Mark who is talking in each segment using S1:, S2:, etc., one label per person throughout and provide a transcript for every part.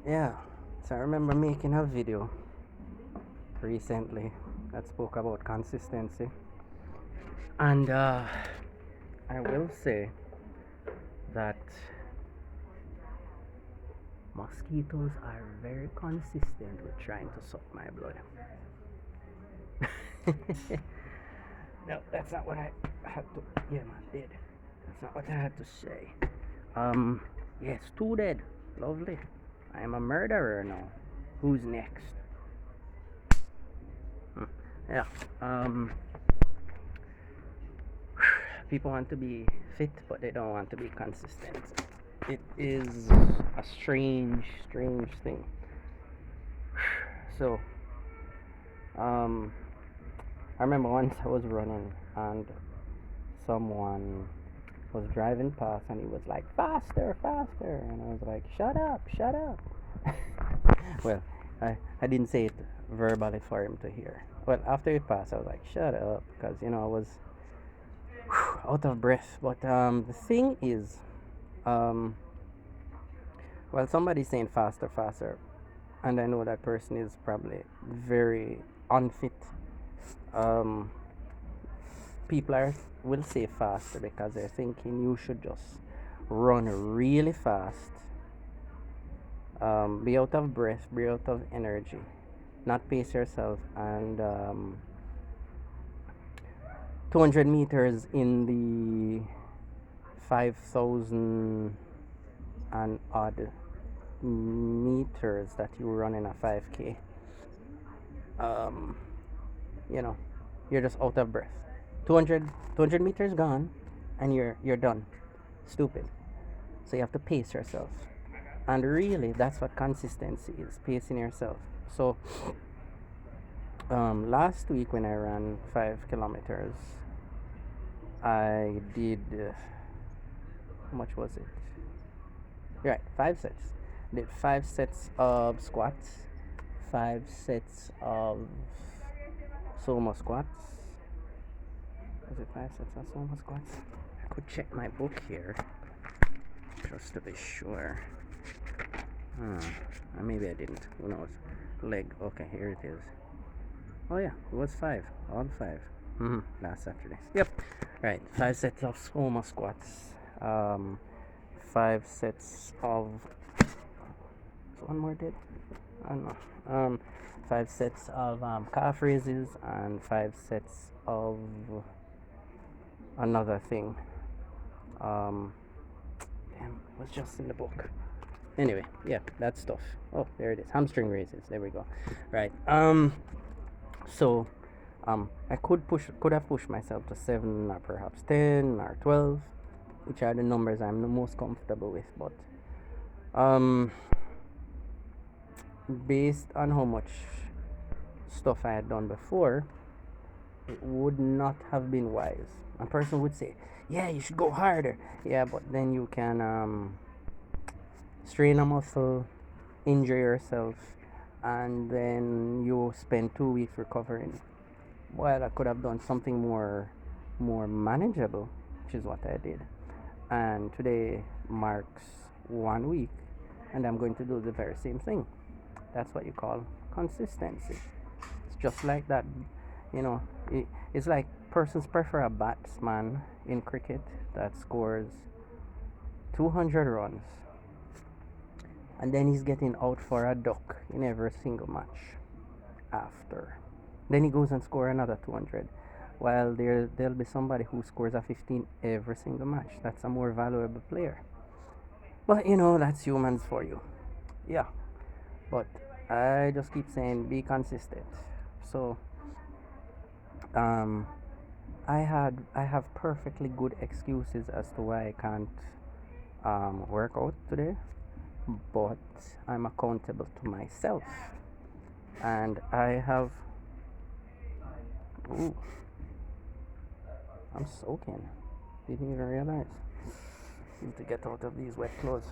S1: Yeah, so I remember making a video recently that spoke about consistency, and I will say that mosquitoes are very consistent with trying to suck my blood. No, that's not what I had to. Yeah, man, did. That's not what I had to say. Um, yes, two dead. Lovely. I am a murderer now. Who's next? Hmm. Yeah. Um, people want to be fit, but they don't want to be consistent. It is a strange, strange thing. So, um, I remember once I was running and someone was driving past and he was like, faster, faster. And I was like, shut up, shut up. Well, I didn't say it verbally for him to hear. Well, after he passed, I was like, shut up, because, I was out of breath. But the thing is, um, well, somebody's saying faster, faster, and I know that person is probably very unfit. Um, people will say faster because they're thinking you should just run really fast, be out of breath, be out of energy, not pace yourself, and 200 meters in the 5,000 and odd meters that you run in a 5K. Um, you know, you're just out of breath. 200 meters gone, and you're done. Stupid. So you have to pace yourself. And really, that's what consistency is, pacing yourself. So, last week when I ran 5 kilometers, I did, how much was it? Right, 5 sets. Did 5 sets of squats, 5 sets of sumo squats. Was it 5 sets of sumo squats? I could check my book here just to be sure. Maybe I didn't. Who knows? Leg. Okay, here it is. Oh yeah, it was five. All five. Last Saturday. Yep. Right. 5 sets of sumo squats. 5 sets of. Is one more dead? I don't know. 5 sets of calf raises and 5 sets of another thing. Um, damn, it was just in the book. Anyway, yeah, that stuff. Oh, there it is. Hamstring raises. There we go. Right. So, I could have pushed myself to 7 or perhaps 10 or 12, which are the numbers I'm the most comfortable with. But, um, based on how much stuff I had done before, it would not have been wise. A person would say, "Yeah, you should go harder." Yeah, but then you can strain a muscle, injure yourself, and then you spend 2 weeks recovering. Well, I could have done something more manageable, which is what I did. And today marks 1 week, and I'm going to do the very same thing. That's what you call consistency. It's just like that, you know. It's like persons prefer a batsman in cricket that scores 200 runs, and then he's getting out for a duck in every single match after. Then he goes and scores another 200. While there'll be somebody who scores a 15 every single match. That's a more valuable player. But that's humans for you. Yeah. But I just keep saying be consistent. So um I have perfectly good excuses as to why I can't work out today, but I'm accountable to myself, and I have. Ooh, I'm soaking. Didn't even realize. Need to get out of these wet clothes.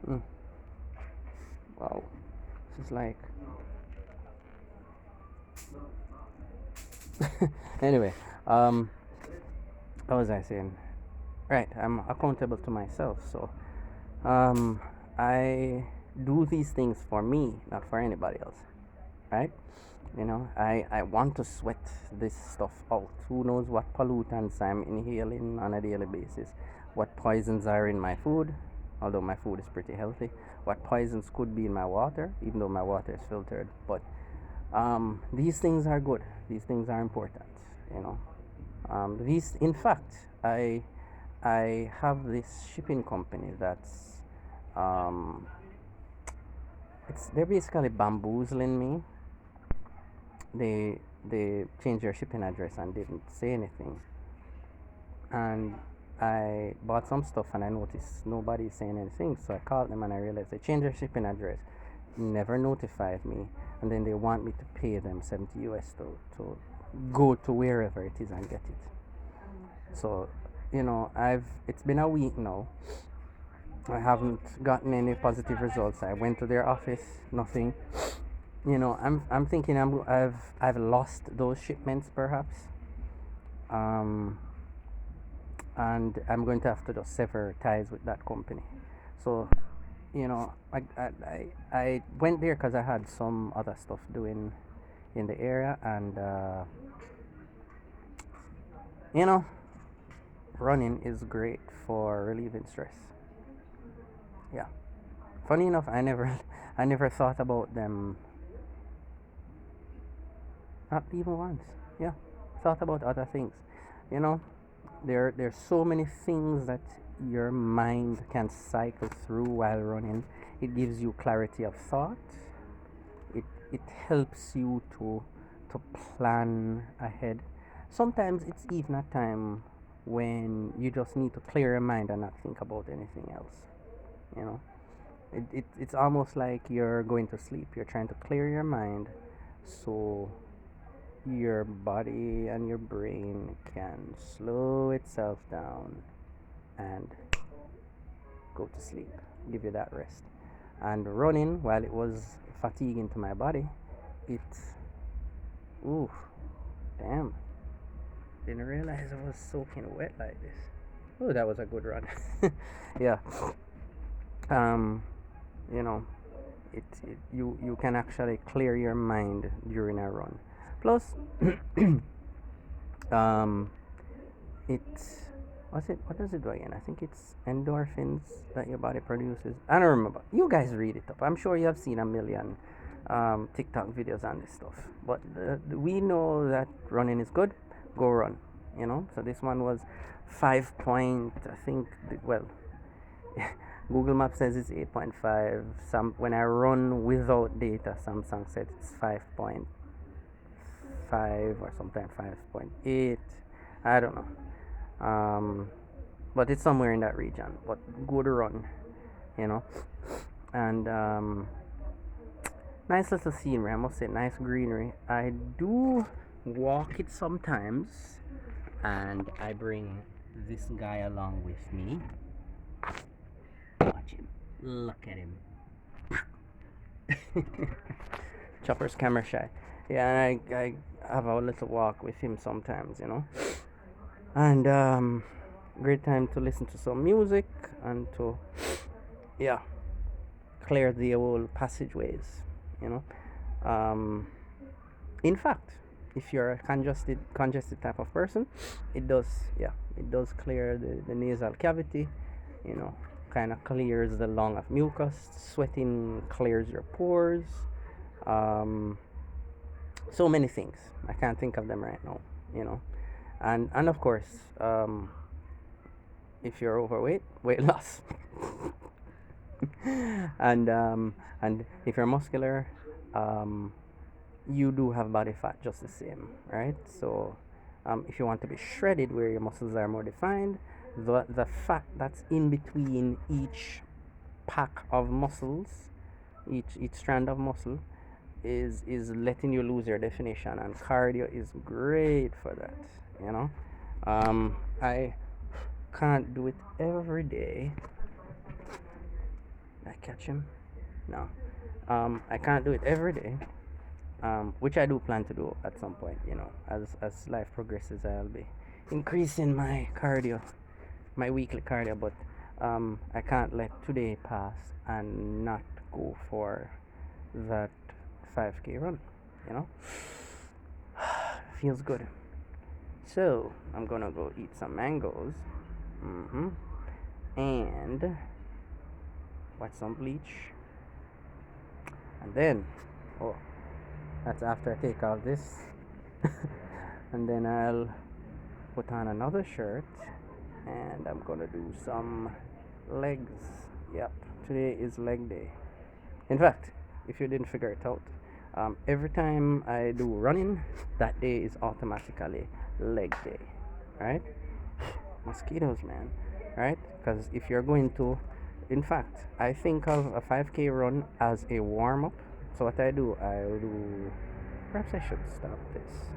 S1: Mm. Wow, this is like. Anyway, what was I saying? Right, I'm accountable to myself. So, um, I do these things for me, not for anybody else, right? I want to sweat this stuff out. Who knows what pollutants I'm inhaling on a daily basis, what poisons are in my food, although my food is pretty healthy, what poisons could be in my water, even though my water is filtered. But these things are good, these things are important, you know. These, in fact, I have this shipping company that's um, they're basically bamboozling me. They changed their shipping address and didn't say anything. And I bought some stuff and I noticed nobody's saying anything. So I called them and I realized they changed their shipping address, never notified me, and then they want me to pay them 70 US to go to wherever it is and get it. So, I've it's been a week now. I haven't gotten any positive results. I went to their office, nothing. I'm thinking I've lost those shipments perhaps, um, and I'm going to have to just sever ties with that company. So, I went there because I had some other stuff doing in the area, and you know, running is great for relieving stress. Yeah. Funny enough, I never, I never thought about them. Not even once. Yeah, thought about other things. You know, there's so many things that your mind can cycle through while running. It gives you clarity of thought. It helps you to plan ahead. Sometimes it's even a time when you just need to clear your mind and not think about anything else. You know, it's almost like you're going to sleep. You're trying to clear your mind so your body and your brain can slow itself down and go to sleep, give you that rest. And running, while it was fatiguing to my body, it, ooh, damn, didn't realize I was soaking wet like this. Oh, that was a good run. Yeah. um you know, you can actually clear your mind during a run. Plus, um it what does it do again? I think it's endorphins that your body produces. I don't remember. You guys read it up. I'm sure you have seen a million TikTok videos on this stuff. But we know that running is good. Go run. So this one was 5 point. I think. Well, Google Maps says it's 8.5. Some when I run without data, Samsung said it's 5.5 or sometimes 5.8. I don't know. But it's somewhere in that region. But good run, you know. And nice little scenery, I must say, nice greenery. I do walk it sometimes, and I bring this guy along with me. Watch him. Look at him. Chopper's camera shy. Yeah, and I have a little walk with him sometimes. And great time to listen to some music and to, yeah, clear the old passageways, you know. Um, in fact, if you're a congested type of person, it does clear the nasal cavity, you know, kind of clears the lung of mucus. Sweating clears your pores. Um, so many things. I can't think of them right now, you know. And of course, if you're overweight, weight loss. And if you're muscular, um, you do have body fat just the same, right? So if you want to be shredded where your muscles are more defined, the fat that's in between each pack of muscles, each strand of muscle, is letting you lose your definition, and cardio is great for that. I can't do it every day. I catch him? No. I can't do it every day, which I do plan to do at some point. As life progresses, I'll be increasing my cardio, my weekly cardio. But I can't let today pass and not go for that 5K run, you know? Feels good. So, I'm gonna go eat some mangoes. Mm-hmm. And watch some bleach. And then, oh, that's after I take off this. And then I'll put on another shirt and I'm gonna do some legs. Yep, today is leg day. In fact, if you didn't figure it out, every time I do running, that day is automatically leg day, right? Mosquitoes, man, right? Because if you're going to, in fact, I think of a 5K run as a warm up. So what I do, perhaps I should stop this.